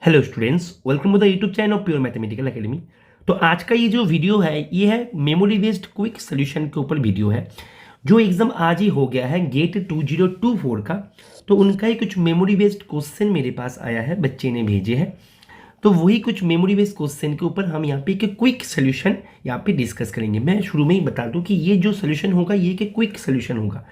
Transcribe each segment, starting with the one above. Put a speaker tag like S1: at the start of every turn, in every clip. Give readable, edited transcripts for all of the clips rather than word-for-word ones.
S1: Hello students, welcome to the YouTube channel of pure mathematical academy. तो आज का ये जो वीडियो है ये है मेमोरी बेस्ड क्विक सॉल्यूशन के ऊपर वीडियो है। जो एग्जाम आज ही हो गया है गेट 2024 का, तो उनका ही कुछ मेमोरी बेस्ड क्वेश्चन मेरे पास आया है, बच्चे ने भेजे हैं। तो वही कुछ मेमोरी बेस्ड क्वेश्चन के ऊपर हम यहाँ पे एक क्विक सोल्यूशन यहाँ पे डिस्कस करेंगे। मैं शुरू में ही बता दूँ कि ये जो सोल्यूशन होगा ये एक क्विक सोल्यूशन होगा।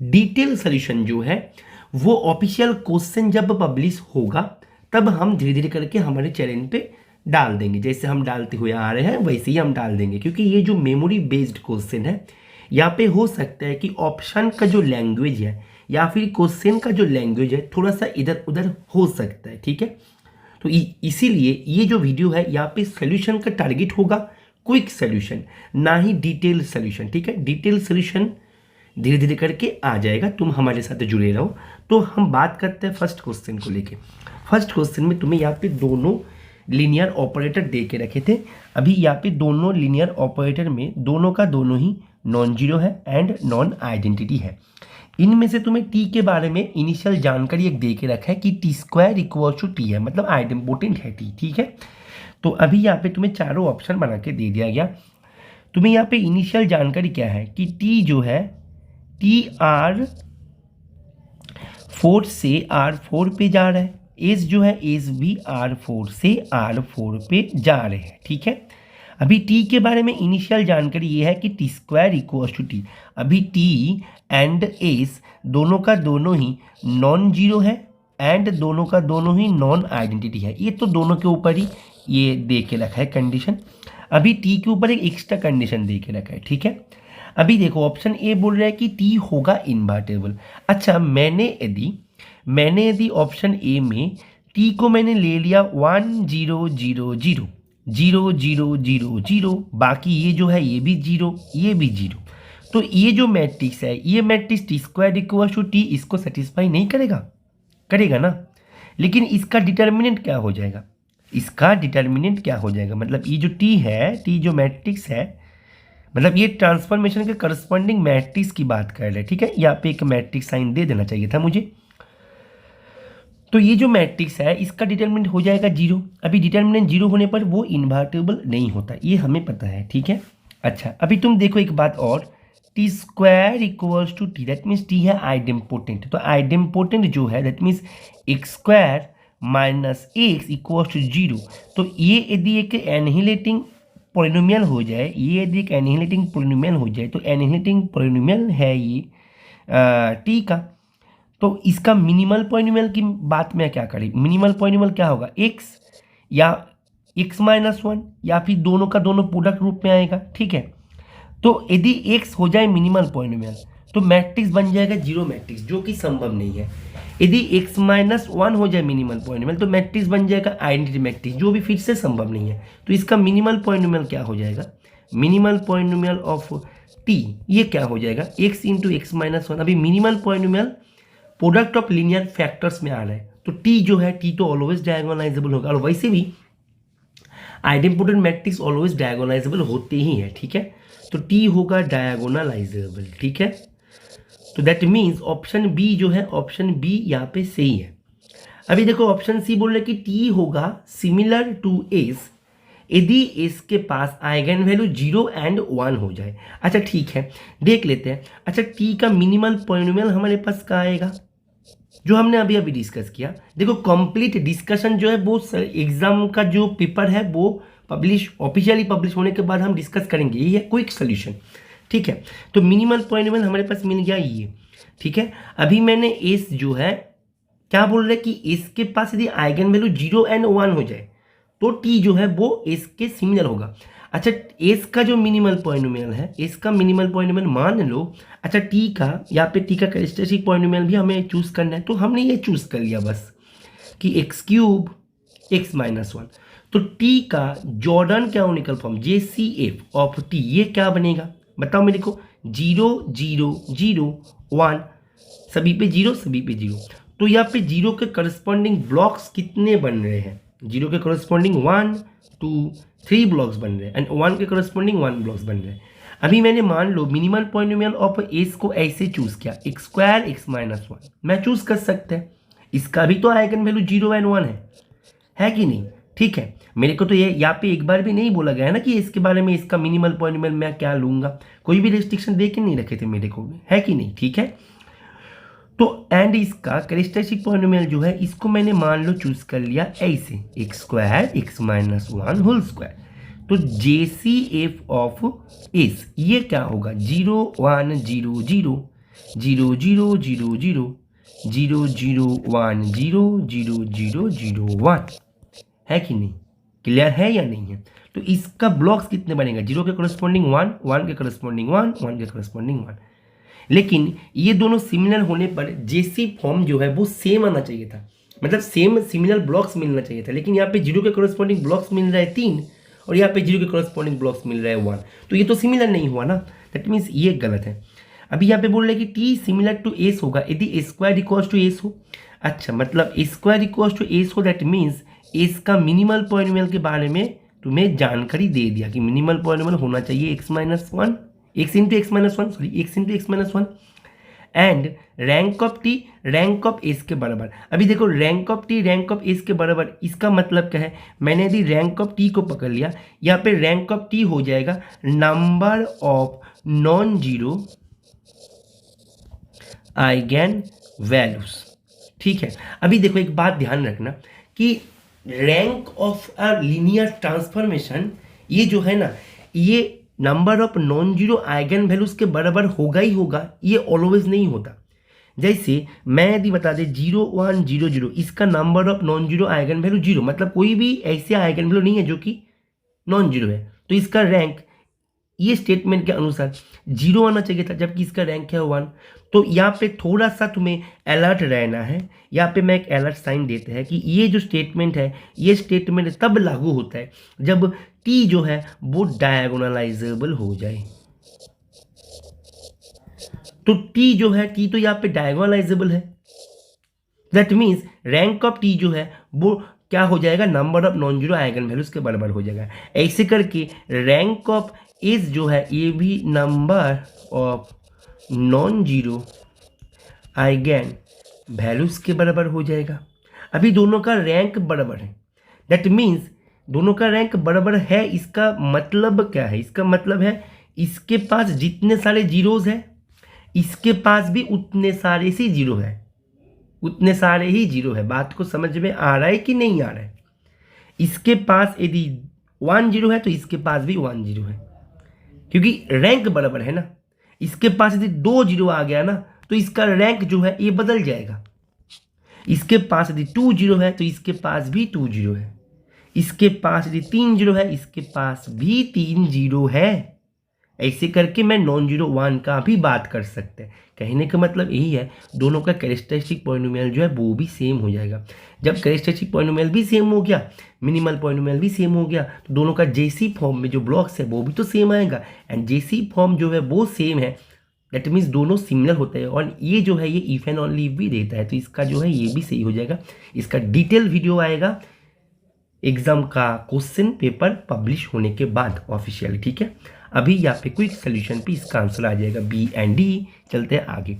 S1: डिटेल सोल्यूशन जो है वो ऑफिशियल क्वेश्चन जब पब्लिश होगा तब हम धीरे धीरे करके हमारे चैनल पे डाल देंगे। जैसे हम डालते हुए आ रहे हैं वैसे ही हम डाल देंगे, क्योंकि ये जो मेमोरी बेस्ड क्वेश्चन है यहाँ पे हो सकता है कि ऑप्शन का जो लैंग्वेज है या फिर क्वेश्चन का जो लैंग्वेज है थोड़ा सा इधर उधर हो सकता है, ठीक है। तो इसीलिए ये जो वीडियो है यहाँ पे सोल्यूशन का टारगेट होगा क्विक सोल्यूशन, ना ही डिटेल सोल्यूशन, ठीक है। डिटेल सोल्यूशन धीरे धीरे करके आ जाएगा, तुम हमारे साथ जुड़े रहो। तो हम बात करते हैं फर्स्ट क्वेश्चन को लेके। फर्स्ट क्वेश्चन में तुम्हें यहाँ पे दोनों लीनियर ऑपरेटर दे के रखे थे। अभी यहाँ पे दोनों लीनियर ऑपरेटर में दोनों का दोनों ही नॉन जीरो है एंड नॉन आइडेंटिटी है। इनमें से तुम्हें टी के बारे में इनिशियल जानकारी एक दे के रखा है कि T square equal to T है, मतलब आइडेंपोटेंट है टी, ठीक है। तो अभी यहाँ पे तुम्हें चारों ऑप्शन बना के दे दिया गया। तुम्हें यहाँ पे इनिशियल जानकारी क्या है कि टी जो है टी R4 से R4 पे जा रहा है, एस जो है एस भी R4 से R4 पे जा रहे हैं, ठीक है। अभी टी के बारे में इनिशियल जानकारी ये है कि T square equal to T. अभी टी एंड एस दोनों का दोनों ही नॉन जीरो है एंड दोनों का दोनों ही नॉन आइडेंटिटी है। ये तो दोनों के ऊपर ही ये दे के रखा है कंडीशन। अभी टी के ऊपर एक एक्स्ट्रा कंडीशन दे के रखा है, ठीक है। अभी देखो ऑप्शन ए बोल रहा है कि टी होगा इन्वर्टेबल। अच्छा, मैंने यदि ऑप्शन ए में टी को मैंने ले लिया 1 0 0 0 0 0 0 0, बाकी ये जो है ये भी जीरो ये भी जीरो, तो ये जो मैट्रिक्स है ये matrix T square equal to T इसको सेटिस्फाई नहीं करेगा, करेगा ना। लेकिन इसका डिटर्मिनेंट क्या हो जाएगा, इसका डिटर्मिनेंट क्या हो जाएगा, मतलब ये जो टी है, टी जो मैट्रिक्स है, मतलब ये ट्रांसफॉर्मेशन के करस्पॉन्डिंग मैट्रिक्स की बात कर रहे हैं, ठीक है। यहाँ पे एक मैट्रिक्स साइन दे देना चाहिए था मुझे। तो ये जो मैट्रिक्स है इसका डिटर्मिनेंट हो जाएगा जीरो। अभी डिटर्मिनेंट जीरो होने पर वो इन्वर्टेबल नहीं होता, ये हमें पता है, ठीक है। अच्छा, अभी तुम देखो एक बात और, T square equals to T, that means T है आइडेम्पोटेंट। तो आइडेम्पोटेंट जो है that means X square minus X equals to zero. तो ये यदि एक एनहिलेटिंग पॉलिनोमियल हो जाए, ये यदि एक एनहिलेटिंग पॉलिनोमियल हो जाए, तो एनहिलेटिंग पॉलिनोमियल है ये टी का, तो इसका मिनिमल पॉलिनोमियल की बात में क्या करें, मिनिमल पॉलिनोमियल क्या होगा, एक्स या एक्स माइनस वन, या फिर दोनों का दोनों प्रोडक्ट रूप में आएगा, ठीक है। तो यदि एक्स हो जाए मिनिमल पॉलिनोमियल तो मैट्रिक्स बन जाएगा जीरो मैट्रिक्स, जो कि संभव नहीं है। यदि एक्स माइनस वन हो जाए मिनिमल पॉलिनोमियल तो मैट्रिक्स बन जाएगा आइडेंटिटी मैट्रिक्स, जो भी फिर से संभव नहीं है। तो इसका मिनिमल पॉलिनोमियल क्या हो जाएगा, मिनिमल पॉलिनोमियल ऑफ टी ये क्या हो जाएगा, x into x minus one. अभी minimal polynomial product of linear factors में आ रहा है, तो टी जो है टी तो ऑलवेज डायगोनलाइजेबल होगा, और वैसे भी आइडेम्पोटेंट मैट्रिक्स ऑलवेज डायगोनलाइजेबल होते ही है, ठीक है। तो टी होगा डायगोनलाइजेबल, ठीक है। तो दैट मीन्स ऑप्शन बी जो है, ऑप्शन बी यहाँ पे सही है। अभी देखो ऑप्शन सी बोल रहे कि टी होगा सिमिलर टू एस यदि एस के पास आइगन वैल्यू 0 एंड 1 हो जाए। अच्छा ठीक है, देख लेते हैं। अच्छा, टी का मिनिमल पॉलिनोमियल हमारे पास क्या आएगा, जो हमने अभी अभी डिस्कस किया। देखो कंप्लीट डिस्कशन जो है वो एग्जाम का जो पेपर है वो ऑफिशियली पब्लिश होने के बाद हम डिस्कस करेंगे, ये है क्विक सोल्यूशन, ठीक है। तो मिनिमल पॉलिनोमियल हमारे पास मिल गया ये, ठीक है। अभी मैंने एस जो है क्या बोल रहे कि एस के पास यदि आइगन वैल्यू 0 एंड 1 हो जाए तो टी जो है वो एस के सिमिलर होगा। अच्छा, एस का जो मिनिमल पॉलिनोमियल है, एस का मिनिमल पॉलिनोमियल मान लो। अच्छा, टी का यहाँ पे टी का कैरेक्टरिस्टिक पॉलिनोमियल भी हमें चूज करना है, तो हमने ये चूज कर लिया बस कि x cube x minus one. तो टी का Jordan canonical form JCF of T ये क्या बनेगा, बताओ मेरे को, 0 0 0 1, सभी पे जीरो सभी पे जीरो। तो यहाँ पे जीरो के करस्पॉन्डिंग ब्लॉक्स कितने बन रहे हैं, जीरो के करस्पॉन्डिंग 1 2 3 ब्लॉक्स बन रहे हैं एंड 1 के करस्पॉन्डिंग 1 ब्लॉक्स बन रहे हैं। अभी मैंने मान लो मिनिमल पॉलिनोमियल ऑफ एस को ऐसे चूज किया, x square X minus one, मैं चूज कर सकते हैं। इसका भी तो आइगन वैल्यू 0 एंड 1 है, है कि नहीं? ठीक है, मेरे को तो ये यहाँ पे एक बार भी नहीं बोला गया है ना कि इसके बारे में इसका मिनिमल पॉलिनोमियल मैं क्या लूंगा, कोई भी रिस्ट्रिक्शन दे के नहीं रखे थे मेरे को भी, है कि नहीं? ठीक है, तो एंड इसका कैरेक्टरिस्टिक पॉलिनोमियल जो है इसको मैंने मान लो चूज कर लिया ऐसे X square X minus one whole square. तो JCF ऑफ एस ये क्या होगा 0 1 0 0 0 0 0 0 0 0 1 0 0 0 0 1, है कि नहीं? क्लियर है या नहीं है? तो इसका ब्लॉक्स कितने बनेगा, 0 के करस्पॉन्डिंग 1, 1 के करस्पॉन्डिंग 1, 1 के करस्पॉन्डिंग 1। लेकिन ये दोनों सिमिलर होने पर जेसी फॉर्म जो है वो सेम आना चाहिए था, मतलब सेम सिमिलर ब्लॉक्स मिलना चाहिए था। लेकिन यहाँ पे 0 के करस्पॉन्डिंग ब्लॉक्स मिल रहा है 3 और यहाँ पे 0 के करस्पॉन्डिंग ब्लॉक्स मिल रहा है 1, तो ये तो सिमिलर नहीं हुआ ना, दैट मीन्स ये गलत है। अभी यहाँ पे बोल रहे हैं कि टी सिमिलर टू एस होगा यदि ए स्क्वायर इक्वल्स टू एस हो। अच्छा, मतलब ए स्क्वायर इक्वल्स टू एस हो, दैट मीन्स एस का मिनिमल पॉलिनोमियल के बारे में तुम्हें जानकारी दे दिया कि मिनिमल पॉलिनोमियल होना चाहिए x minus one, x into x minus one, sorry x into x minus one, and rank of T rank of S के बराबर। अभी देखो rank of T rank of S के बराबर, इसका मतलब क्या है, मैंने यदि रैंक ऑफ टी को पकड़ लिया, यहाँ पे रैंक ऑफ टी हो जाएगा number of non zero eigen values. ठीक है, अभी देखो एक बात ध्यान रखना कि rank of a linear transformation ये जो है ना, ये number of non zero eigen values के बराबर होगा ही होगा, ये ऑलवेज नहीं होता। जैसे मैं यदि बता दे 0 1 0 0, इसका number of non zero eigen value 0, मतलब कोई भी ऐसे आइगन वैल्यू नहीं है जो कि नॉन जीरो है, तो इसका रैंक ये स्टेटमेंट के अनुसार 0 आना चाहिए था, जबकि इसका रैंक है 1। तो यहाँ पे थोड़ा सा तुम्हें अलर्ट रहना है। यहाँ पे मैं एक अलर्ट साइन देते हैं कि ये जो स्टेटमेंट है, ये स्टेटमेंट तब लागू होता है जब टी जो है वो डायगोनलाइजेबल हो जाए। तो टी जो है, टी तो यहाँ पे डायगोनलाइजेबल है, that means rank of T जो है वो क्या हो जाएगा, number of non zero eigen values के बराबर हो जाएगा। ऐसे करके रैंक ऑफ एस जो है ये भी number of non zero eigen values के बराबर हो जाएगा। अभी दोनों का रैंक बराबर है, दैट मीन्स दोनों का रैंक बराबर है। इसका मतलब क्या है, इसका मतलब है इसके पास जितने सारे जीरोज है इसके पास भी उतने सारे से जीरो है, उतने सारे ही जीरो है। बात को समझ में आ रहा है कि नहीं आ रहा है? इसके पास यदि 1 जीरो है तो इसके पास भी 1 जीरो है, क्योंकि रैंक बराबर है ना। इसके पास यदि 2 जीरो आ गया ना तो इसका रैंक जो है ये बदल जाएगा। इसके पास यदि 2 जीरो है तो इसके पास भी 2 जीरो है। इसके पास यदि 3 जीरो है इसके पास भी 3 जीरो है। ऐसे करके मैं नॉन जीरो 1 का भी बात कर सकते हैं। कहने का मतलब यही है, दोनों का कैरेक्टरिस्टिक पॉलिनोमियल जो है वो भी सेम हो जाएगा। जब कैरेक्टरिस्टिक पॉलिनोमियल भी सेम हो गया, मिनिमल पॉलिनोमियल भी सेम हो गया, तो दोनों का जेसी फॉर्म में जो ब्लॉक्स है वो भी तो सेम आएगा। एंड जेसी फॉर्म जो है वो सेम है, दैट मीन्स दोनों सिमिलर होते हैं। और ये जो है ये इफ एंड ओनली इफ भी देता है, तो इसका जो है ये भी सही हो जाएगा। इसका डिटेल वीडियो आएगा एग्जाम का क्वेश्चन पेपर पब्लिश होने के बाद ऑफिशियल। ठीक है, अभी यहाँ पे क्विक सोल्यूशन पे इसका आंसर आ जाएगा बी एंड डी। चलते हैं आगे।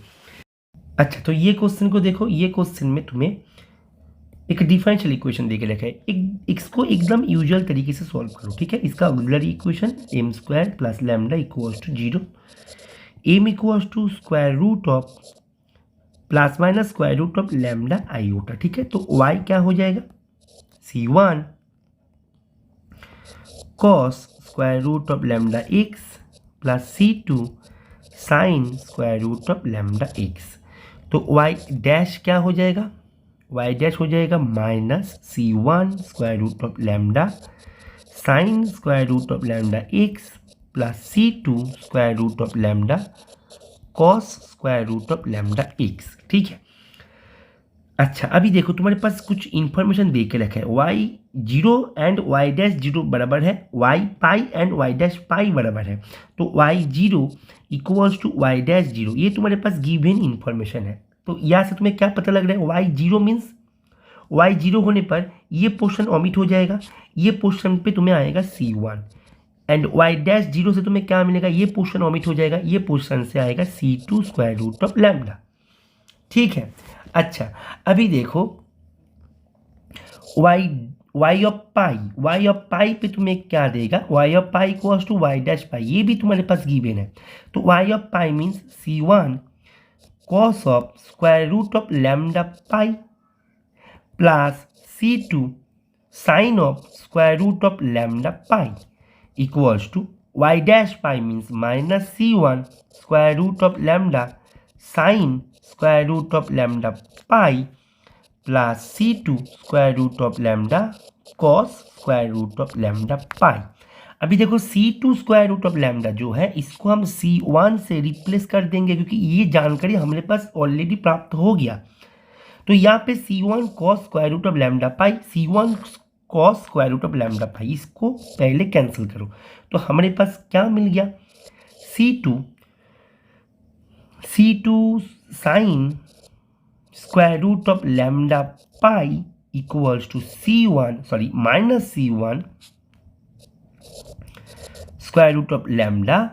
S1: अच्छा, तो ये क्वेश्चन को देखो, ये क्वेश्चन में तुम्हें एक डिफरेंशियल इक्वेशन देके रखा है, इसको एकदम यूजुअल तरीके से सॉल्व करो। ठीक है, इसका auxiliary equation m square plus lambda equals to 0, m equals to square root of plus minus square root of lambda iota. ठीक है, तो वाई क्या हो जाएगा, C1 cos square root of lambda x plus C2 sine square root of lambda x. तो y dash क्या हो जाएगा, y डैश हो जाएगा minus C1 square root of lambda sine square root of lambda x plus C2 square root of lambda cos square root of lambda x. ठीक है, अच्छा अभी देखो तुम्हारे पास कुछ इंफॉर्मेशन दे के रखा है, y 0 एंड y डैश 0 बराबर है, y pi and y dash pi बराबर है। तो y 0 equals to y dash 0, ये तुम्हारे पास गिवन इंफॉर्मेशन है। तो यहाँ से तुम्हें क्या पता लग रहा है, y 0 मीन्स y 0 होने पर ये पोर्शन ओमिट हो जाएगा, ये पोर्शन पे तुम्हें आएगा C1 एंड y डैश 0 से तुम्हें क्या मिलेगा, ये पोर्शन ओमिट हो जाएगा, ये पोर्शन से आएगा C2 square root of lambda. ठीक है, अच्छा अभी देखो वाई ऑफ पाई पे तुम्हें क्या देगा, y of pi equals to y dash pi, ये भी तुम्हारे पास गिवन है। तो y of pi means C1 cos of square root of lambda pi plus C2 sine of square root of lambda pi equals to y dash pi means minus C1 square root of lambda sine square root of lambda pi plus C2 square root of lambda cos square root of lambda pi. अभी देखो C2 square root of lambda जो है इसको हम C1 से replace कर देंगे, क्योंकि ये जानकारी हमारे पास ऑलरेडी प्राप्त हो गया। तो यहाँ पे C1 cos square root of lambda pi, C1 cos square root of lambda pi, इसको पहले कैंसिल करो तो हमारे पास क्या मिल गया, C2 sine square root of lambda pi equals to minus C1 square root of lambda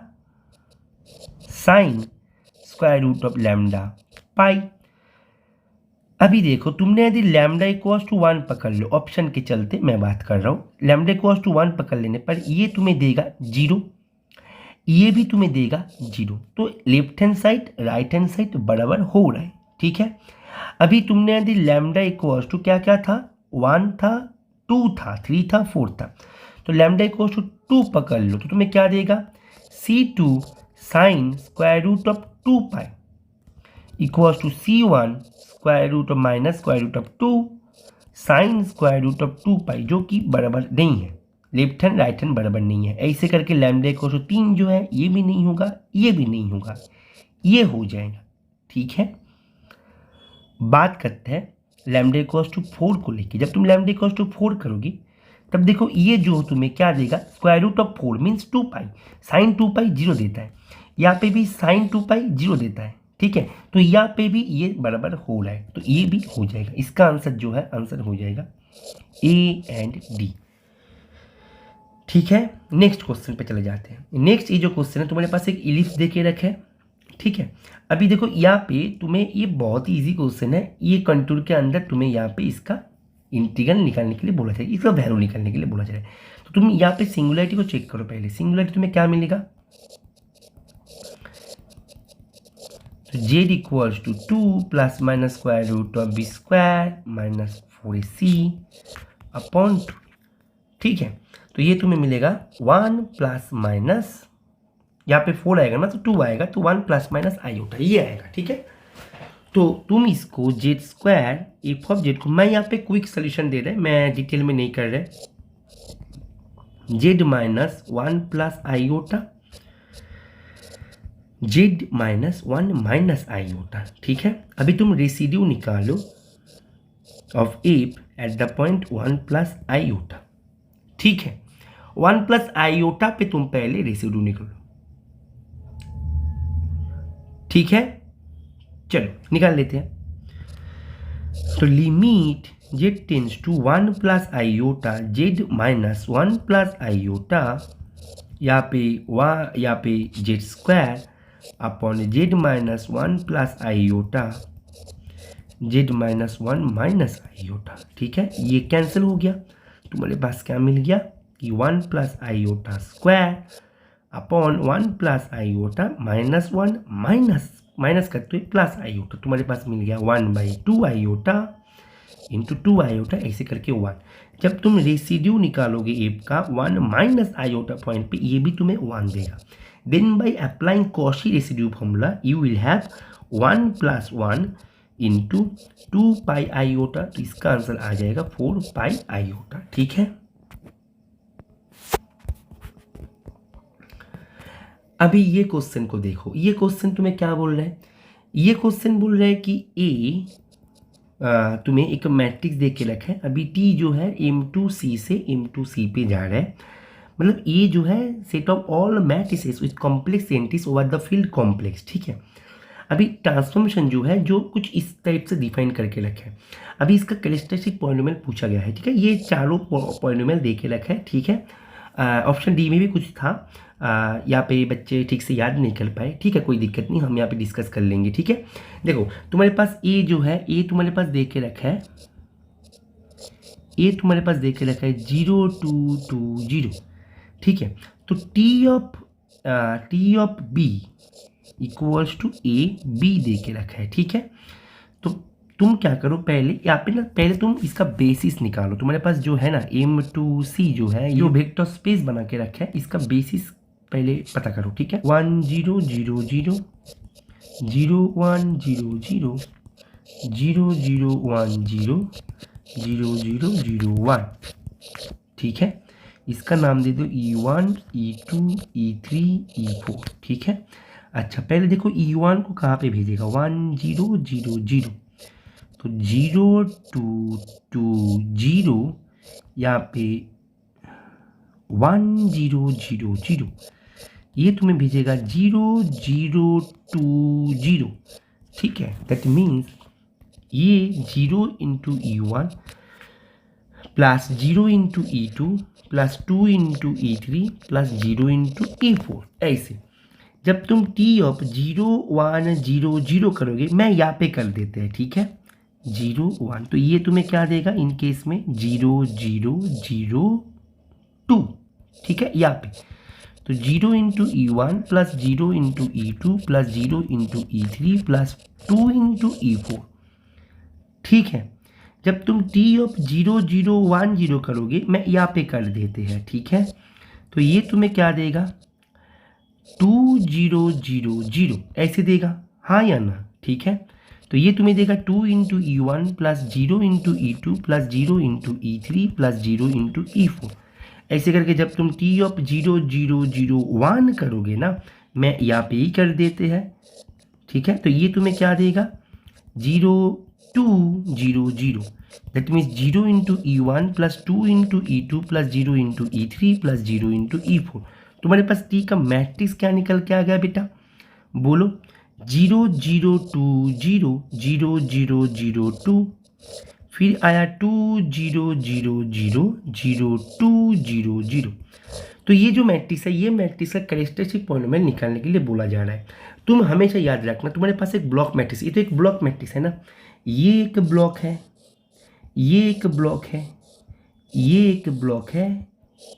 S1: sine square root of lambda pi. अभी देखो तुमने यदि लैम्डा इक्वल्स टू 1 पकड़ लो, ऑप्शन के चलते मैं बात कर रहा हूँ, लैम्डा इक्वल्स टू 1 पकड़ लेने पर ये तुम्हें देगा 0, ये भी तुम्हें देगा 0, तो left hand side right hand side बराबर हो रहा है। ठीक है, अभी तुमने यदि लैम्डा इक्वल्स टू क्या क्या था, 1 था, 2 था, 3 था, 4 था, तो लैम्डा इक्वल्स टू 2 पकड़ लो तो तुम्हें क्या देगा, C2 sine square root of 2 pi equals to C1 square root of minus square root of 2 sine square root of 2 pi, जो कि बराबर नहीं है, लेफ्ट हैंड राइट हैंड बराबर नहीं है। ऐसे करके लैम्डा इक्वल्स टू 3 जो है ये भी नहीं होगा, ये भी नहीं होगा, ये हो जाएगा। ठीक है, बात करते हैं लैम्डा इक्वल्स टू 4 को लेके। जब तुम लैम्डा इक्वल्स टू 4 करोगी तब देखो ये जो तुम्हें क्या देगा, square root of 4 means 2 pi, sine 2 pi 0 देता है, यहाँ पे भी साइन 2 पाई 0 देता है। ठीक है, तो यहाँ पे भी ये बराबर हो रहा है, तो ये भी हो जाएगा। इसका आंसर जो है आंसर हो जाएगा A एंड D। ठीक है, नेक्स्ट क्वेश्चन पे चले जाते हैं। नेक्स्ट ये जो क्वेश्चन है तुम्हारे पास एक इलिप्स दे के रखे। ठीक है, अभी देखो यहाँ पे तुम्हें ये बहुत ही ईजी क्वेश्चन है, ये कंटूर के अंदर तुम्हें यहाँ पे इसका इंटीग्रल निकालने के लिए बोला जाए, इसका वैल्यू निकालने के लिए बोला जाए। तो तुम यहाँ पे सिंगुलरिटी को चेक करो पहले, सिंगुलरिटी तुम्हें क्या मिलेगा, तो z equals to 2 plus minus square root of b square minus 4ac upon 2। ठीक है, तो ये तुम्हें मिलेगा 1 प्लस माइनस, यहाँ पे 4 आएगा ना तो 2 आएगा, तो 1 प्लस माइनस आयोटा ये आएगा। ठीक है, तो तुम इसको z square F of Z को, मैं यहाँ पे क्विक सोल्यूशन दे रहे, मैं डिटेल में नहीं कर रहे, z minus 1 plus iota, z minus 1 minus iota. ठीक है, अभी तुम रेसिड्यू निकालो of F at the point 1 plus iota. ठीक है, 1 प्लस आयोटा पे तुम पहले रेसिड्यू निकालो। ठीक है, चलो निकाल लेते हैं। तो limit z tends to 1 plus iota, z minus 1 plus iota, यहाँ पे z square upon z minus 1 plus iota, z minus 1 minus iota. ठीक है, ये कैंसिल हो गया, तुम्हारे पास क्या मिल गया कि 1 plus iota square upon 1 plus iota minus 1 minus करते हुए प्लस आयोटा, तुम्हारे पास मिल गया 1/2 आयोटा इंटू 2 आयोटा, ऐसे करके 1। जब तुम रेसिड्यू निकालोगे एफ का 1 माइनस आयोटा पॉइंट पे, ये भी तुम्हें 1 देगा। Then by applying Cauchy residue formula you will have 1 plus 1 into 2 pi iota, तो इसका आंसर आ जाएगा 4 पाई आयोटा। ठीक है, अभी ये क्वेश्चन को देखो, ये क्वेश्चन तुम्हें क्या बोल रहा है, ये क्वेश्चन बोल रहा है कि तुम्हें एक मैट्रिक्स दे के रखा है, अभी टी जो है M2C से M2C पे जा रहा है, मतलब ये जो है set of all matrices with complex entities over the field complex. ठीक है, अभी ट्रांसफॉर्मेशन जो है जो कुछ इस टाइप से डिफाइन करके रखा है। अभी इसका कैरेक्टरिस्टिक पॉलिनोमियल पूछा गया है। ठीक है, ये चारों पॉलिनोमियल दे के रखा है। ठीक है, ऑप्शन डी में भी कुछ था, यहाँ पे बच्चे ठीक से याद नहीं कर पाए। ठीक है, कोई दिक्कत नहीं, हम यहाँ पे डिस्कस कर लेंगे। ठीक है, देखो तुम्हारे पास ए जो है, ए तुम्हारे पास दे के रखा है ए तुम्हारे पास दे के रखा है 0220, ठीक है। तो T of B equals to A B दे के रखा है, ठीक है। तो तुम क्या करो, पहले यहाँ पे ना पहले तुम इसका बेसिस निकालो। तुम्हारे पास जो है ना M2C जो है, जो वेक्टर स्पेस बना के रखा है, इसका बेसिस पहले पता करो, ठीक है। 1 0 0 0 0 1 0 0 0 0 1 0 0 0 0 1, ठीक है। इसका नाम दे दो E1 E2 E3 E4, ठीक है। अच्छा पहले देखो E1 को कहाँ पे भेजेगा, 1 0 0 0, तो 0 2 2 0, यहाँ पे 1 0 0 0, ये तुम्हें भेजेगा 0 0 2 0, ठीक है। दैट मीन्स ये 0 into E1 plus 0 into E2 plus 2 into E3 plus 0 into E4। ऐसे जब तुम टी ऑफ 0 1 0 0 करोगे, मैं यहाँ पे कर देते हैं, ठीक है, 0 1, तो ये तुम्हें क्या देगा इन केस में 0 0 0 2, ठीक है। यहाँ पे तो 0 into E1 plus 0 into E2 plus 0 into E3 plus 2 into E4, ठीक है। जब तुम टी ऑफ 0 0 1 0 करोगे, मैं यहाँ पे कर देते हैं, ठीक है, तो ये तुम्हें क्या देगा 2 0 0 0, ऐसे देगा, हाँ या ना, ठीक है। तो ये तुम्हें देगा 2 into E1 plus 0 into E2 plus 0 into E3 plus 0 into E4। ऐसे करके जब तुम टी ऑफ 0 0 0 1 करोगे ना, मैं यहाँ पे ही कर देते हैं, ठीक है। तो ये तुम्हें क्या देगा 0 2 0 0, that means 0 into E1 plus 2 into E2 plus 0 into E3 plus 0 into E4। तुम्हारे पास टी का मैट्रिक्स क्या निकल के आ गया बेटा, बोलो 0 0 2 0 0 0 0 2, फिर आया 2 0 0 0 0 2 0 0। तो ये जो मैट्रिक्स है, ये मैट्रिक्स का कैरेक्टरिस्टिक पॉलिनोमियल निकालने के लिए बोला जा रहा है। तुम हमेशा याद रखना, तुम्हारे पास एक ब्लॉक मैट्रिक्स, ये तो एक ब्लॉक मैट्रिक्स है ना, ये एक ब्लॉक है, ये एक ब्लॉक है, ये एक ब्लॉक है,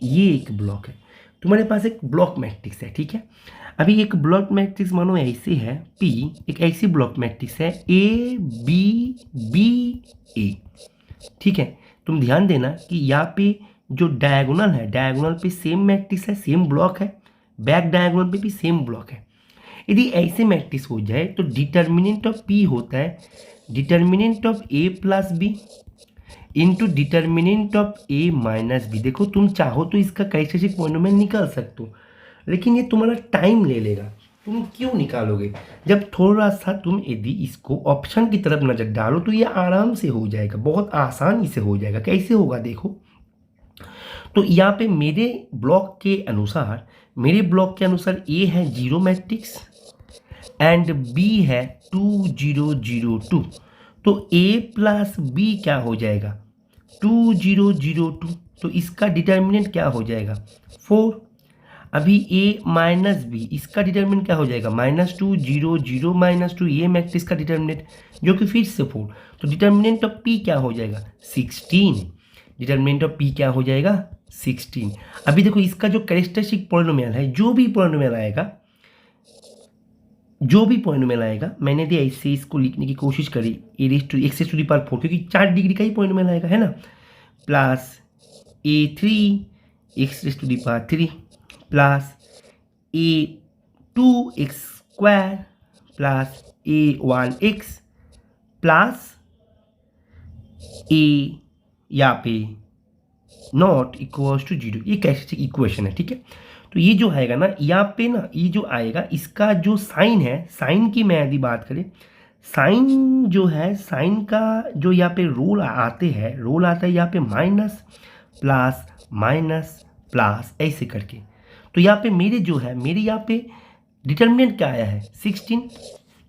S1: ये एक ब्लॉक है। तुम्हारे पास एक ब्लॉक मैट्रिक्स है, ठीक है। अभी एक ब्लॉक मैट्रिक्स मानो ऐसे है, P एक ऐसी ब्लॉक मैट्रिक्स है A B B A, ठीक है। तुम ध्यान देना कि यहाँ पे जो डायगोनल है, डायगोनल पे सेम मैट्रिक्स है, सेम ब्लॉक है, बैक डायगोनल पे भी सेम ब्लॉक है। यदि ऐसे मैट्रिक्स हो जाए तो डिटर्मिनेंट ऑफ P होता है determinant of A plus B into determinant of A minus B. देखो तुम चाहो तो इसका कैरेक्टरिस्टिक पॉलिनोमियल निकाल सकते हो, लेकिन ये तुम्हारा टाइम ले लेगा। तुम क्यों निकालोगे, जब थोड़ा सा तुम यदि इसको ऑप्शन की तरफ नज़र डालो तो ये आराम से हो जाएगा, बहुत आसानी से हो जाएगा। कैसे होगा देखो, तो यहाँ पे मेरे ब्लॉक के अनुसार A है 0 मैट्रिक्स एंड B है 2 0 0 2, तो A प्लस B क्या हो जाएगा 2 0 0 2, तो इसका डिटर्मिनेंट क्या हो जाएगा 4। अभी A माइनस बी, इसका डिटर्मिनेंट क्या हो जाएगा -2 0 0 -2, ये मैट्रिक्स का डिटर्मिनेंट जो कि फिर से 4, तो डिटर्मिनेंट ऑफ P क्या हो जाएगा 16। डिटर्मिनेंट ऑफ P क्या हो जाएगा 16। अभी देखो इसका जो कैरेक्टरिस्टिक पॉलिनोमियल है, जो भी पॉलिनोमियल आएगा, मैंने भी ऐसे इसको लिखने की कोशिश करी x⁴, क्योंकि 4 डिग्री का ही पॉलिनोमियल आएगा, है ना, plus A3 x⁴ plus A2x² plus A1x plus A यहाँ पे नॉट इक्वल्स टू 0। ये कैरेक्टरिस्टिक इक्वेशन है, ठीक है। तो ये जो आएगा ना, यहाँ पे ना ये जो आएगा, इसका जो साइन है, साइन की मैं यदि बात करें, साइन जो है, साइन का जो यहाँ पे रोल आता है यहाँ पे माइनस प्लस ऐसे करके। तो यहाँ पे मेरे यहाँ पे डिटर्मिनेंट क्या आया है 16,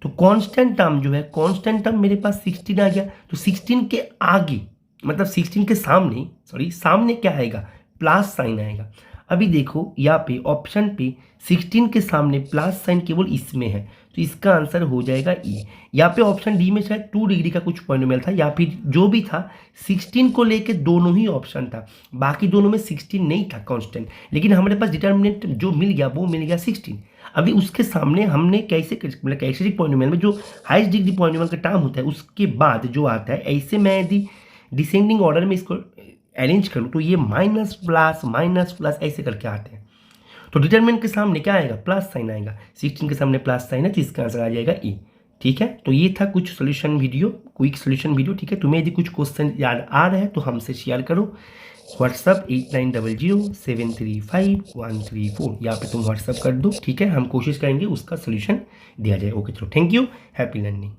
S1: तो कांस्टेंट टर्म जो है, कांस्टेंट टर्म मेरे पास 16 आ गया। तो 16 के आगे, मतलब 16 के सामने क्या आएगा, प्लस साइन आएगा। अभी देखो यहाँ पे ऑप्शन पे 16 के सामने प्लस साइन केवल इसमें है, तो इसका आंसर हो जाएगा ई। यहाँ पे ऑप्शन डी में शायद 2 डिग्री का कुछ पॉलिनोमियल था, या फिर जो भी था 16 को लेके दोनों ही ऑप्शन था, बाकी दोनों में 16 नहीं था कांस्टेंट, लेकिन हमारे पास डिटर्मिनेंट जो मिल गया वो मिल गया 16। अभी उसके सामने हमने कैसे मतलब कैरेक्टरिस्टिक पॉलिनोमियल में जो हाईएस्ट डिग्री पॉलिनोमियल का टर्म होता है उसके बाद जो आता है, ऐसे मैं यदि डिसेंडिंग ऑर्डर में इसको अरेंज करूँ तो ये माइनस प्लस ऐसे करके आते हैं। तो डिटरमिनेंट के सामने क्या आएगा, प्लस साइन आएगा, 16 के सामने प्लस साइन है, तो इसका आंसर आ जाएगा ई। ठीक है, तो ये था कुछ solution video, quick solution video. ठीक है, तुम्हें यदि कुछ क्वेश्चन याद आ रहा है तो हमसे शेयर करो। व्हाट्सअप 8900735134, यहाँ पे तुम व्हाट्सअप कर दो। ठीक है, हम कोशिश करेंगे उसका सोल्यूशन दिया जाए। ओके, चलो, थैंक यू, हैप्पी लर्निंग।